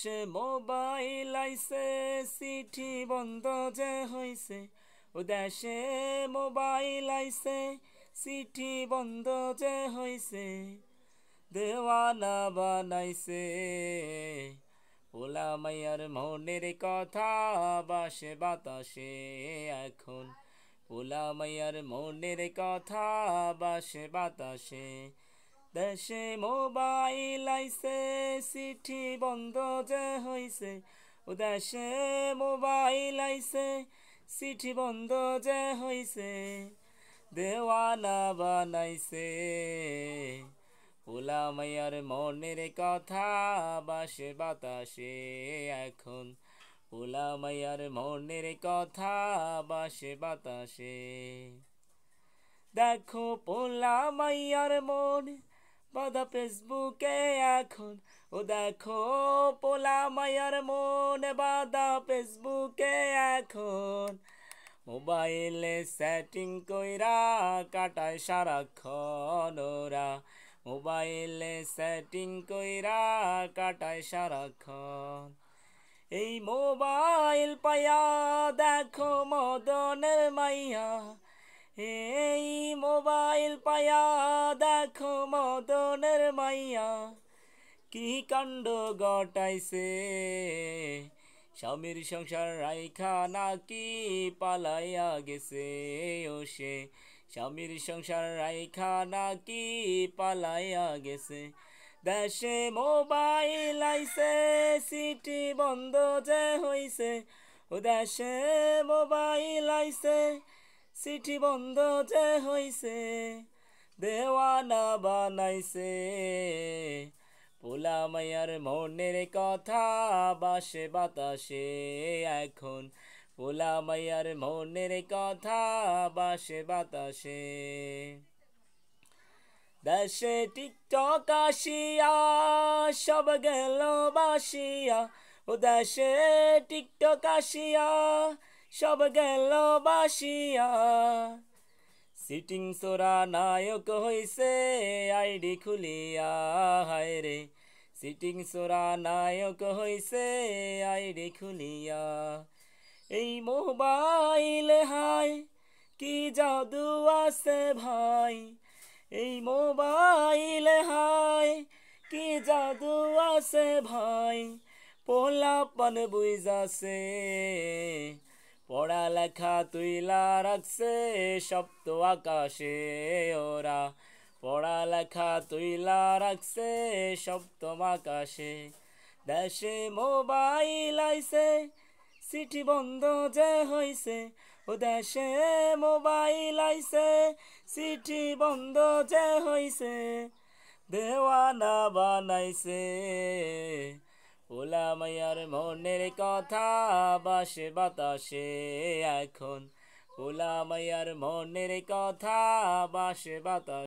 দেশে মোবাইল আইছে চিঠি বন্ধ যে হইছে ও দেশে মোবাইল আইছে চিঠি বন্ধ যে হইছে দেওয়ানা বানাইছে পোলা মাইয়ার মনের কথা বাসে বাতাসে এখন পোলা মাইয়ার মনের কথা বাসে বাতাসে দেশে মোবাইল আইছে চিঠি বন্ধ যে হইছে ও দেশে মোবাইল আইছে চিঠি বন্ধ যে হইছে দেওয়ানা বানাইছে পোলা মাইয়ার মনের কথা বাসে বাতাসে এখন পোলা মাইয়ার মনের কথা বাসে বাতাসে দেখো পোলা মাইয়ার মন বাধা ফেসবুকে এখন ও দেখো পোলা মাইয়ার মন বাধা ফেসবুকে এখন মোবাইলে সেটিং কইরা কাটায় সারাক্ষণ ওরা মোবাইলে সেটিং কইরা কাটায় সারাক্ষণ এই মোবাইল পায়া দেখো মদনের মাইয়া এই মোবাইল পায়া দেখো মদনের মাইয়া কি কাণ্ড ঘটাইছে স্বামীর সংসার রাইখা নাকি পালাইয়া গেছে ও সে স্বামীর সংসার রাইখা নাকি পালাইয়া গেছে দেশে মোবাইল আইছে চিঠি বন্ধ যে হইছে ও দেশে মোবাইল আইছে চিঠি বন্ধ যে হইছে দেওয়ানা বানাইছে পোলা মাইয়ার মনের কথা বাসে বাতাসে এখন পোলা মাইয়ার মনের কথা বাসে বাতাসে দেশে টিকটক আসিয়া সব গেল বাসিয়া ও দেশে টিকটক আসিয়া সব গেল বাসিয়া সিটিং সোরা নায়ক হইছে আইডি খুলিয়া হায় রে সিটিং সোরা নায়ক হইছে আইডি খুলিয়া এই মোবাইল হায় কি জাদু আছে ভাই এই মোবাইল হায় কি জাদু আছে ভাই পোলাপন বুঝাছে পড়ালেখা তুইলা রাখছে সপ্ত আকাশে ওরা পড়ালেখা তুইলা রাখছে সপ্তম আকাশে দেশে মোবাইল আইছে চিঠি বন্ধ যে হইছে ও দেশে মোবাইল আইছে চিঠি বন্ধ যে হইছে দেওয়ানা বানাইছে পোলা মাইয়ার মনের কথা বাসে বাতাসে এখন পোলা মাইয়ার মনের কথা বাসে বাতাসে